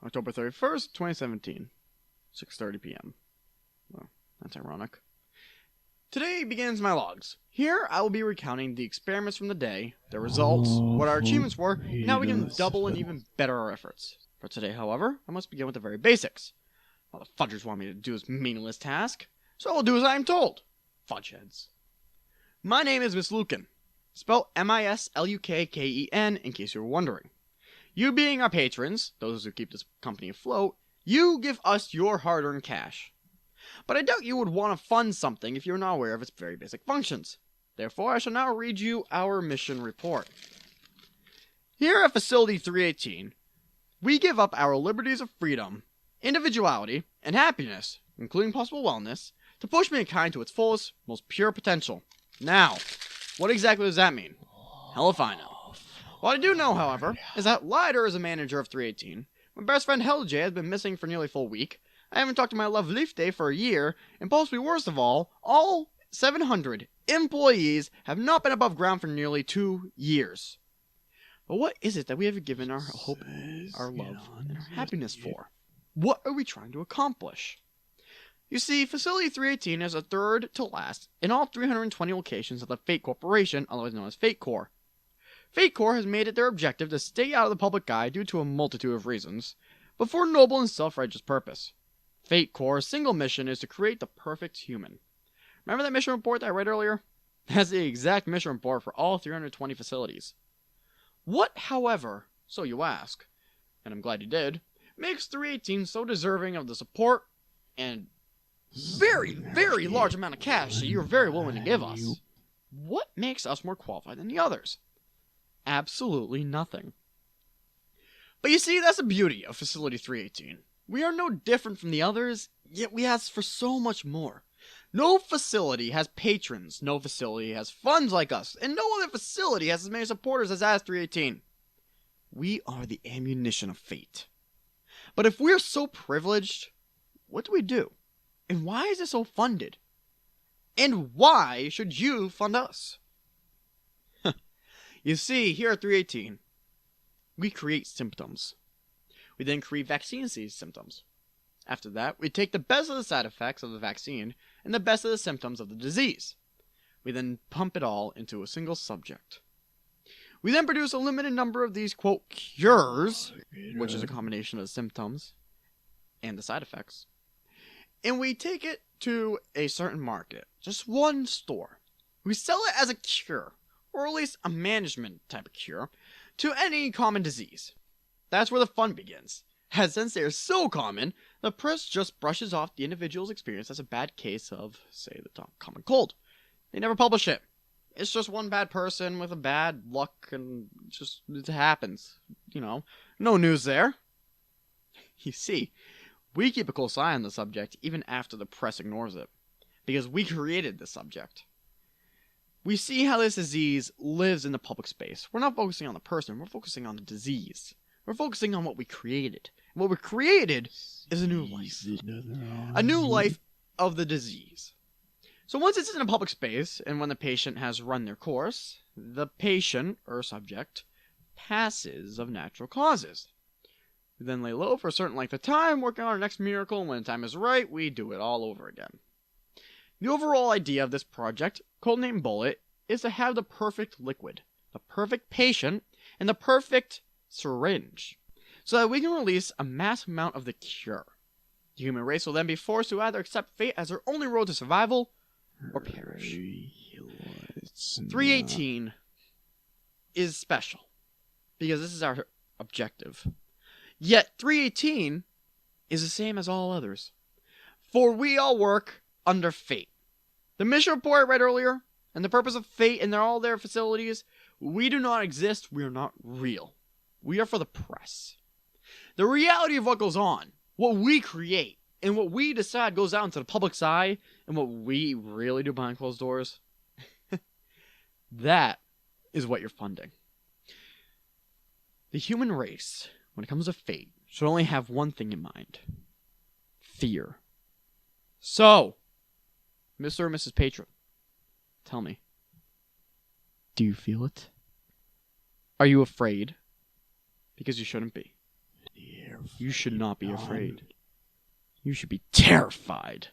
October 31st, 2017, 6:30 p.m. Well, that's ironic. Today begins my logs. Here I will be recounting the experiments from the day, their results, what our achievements were, and how we can double and even better our efforts. For today, however, I must begin with the very basics. All the fudgers want me to do this meaningless task, so I will do as I am told. Fudgeheads. My name is Miss Lucan. Spelled Mislukken, in case you were wondering. You being our patrons, those who keep this company afloat, you give us your hard-earned cash. But I doubt you would want to fund something if you're not aware of its very basic functions. Therefore, I shall now read you our mission report. Here at Facility 318, we give up our liberties of freedom, individuality, and happiness, including possible wellness, to push mankind to its fullest, most pure potential. Now, what exactly does that mean? Hell if I know. What I do know, however, is that Lider is a manager of 318, my best friend Helj has been missing for nearly a full week, I haven't talked to my love Leafday for a year, and possibly worst of all 700 employees have not been above ground for nearly 2 years. But what is it that we have given our hope, our love, and our happiness for? What are we trying to accomplish? You see, Facility 318 is a third to last in all 320 locations of the Fate Corporation, otherwise known as Fate Corps. Fate Corps has made it their objective to stay out of the public eye due to a multitude of reasons, but for a noble and self-righteous purpose. Fate Corps' single mission is to create the perfect human. Remember that mission report that I read earlier? That's the exact mission report for all 320 facilities. What, however, so you ask, and I'm glad you did, makes 318 so deserving of the support and very, very large amount of cash that you're very willing to give us? What makes us more qualified than the others? Absolutely nothing. But you see, that's the beauty of Facility 318. We are no different from the others, yet we ask for so much more. No facility has patrons, no facility has funds like us, and no other facility has as many supporters as 318. We are the ammunition of fate. But if we're so privileged, what do we do? And why is it so funded? And why should you fund us? You see, here at 318, we create symptoms. We then create vaccines to these symptoms. After that, we take the best of the side effects of the vaccine and the best of the symptoms of the disease. We then pump it all into a single subject. We then produce a limited number of these, quote, cures, which is a combination of the symptoms and the side effects. And we take it to a certain market, just one store. We sell it as a cure, or at least a management type of cure, to any common disease. That's where the fun begins, as since they are so common, the press just brushes off the individual's experience as a bad case of, say, the common cold. They never publish it. It's just one bad person with a bad luck, and it happens. No news there. You see, we keep a close eye on the subject even after the press ignores it, because we created the subject. We see how this disease lives in the public space. We're not focusing on the person, we're focusing on the disease. We're focusing on what we created. And what we created is a new life. A new life of the disease. So once it's in a public space, and when the patient has run their course, the patient, or subject, passes of natural causes. We then lay low for a certain length of time, working on our next miracle, and when the time is right, we do it all over again. The overall idea of this project, codenamed Bullet, is to have the perfect liquid, the perfect patient, and the perfect syringe, so that we can release a mass amount of the cure. The human race will then be forced to either accept fate as their only road to survival, or perish. 318 is special, because this is our objective. Yet 318 is the same as all others, for we all work under fate. The mission report I read earlier, and the purpose of fate and all their facilities, we do not exist, we are not real. We are for the press. The reality of what goes on, what we create, and what we decide goes out into the public's eye, and what we really do behind closed doors, that is what you're funding. The human race, when it comes to fate, should only have one thing in mind. Fear. So, Mr. or Mrs. Patron, tell me, do you feel it? Are you afraid? Because you shouldn't be. Fear You should not be afraid. You should be terrified.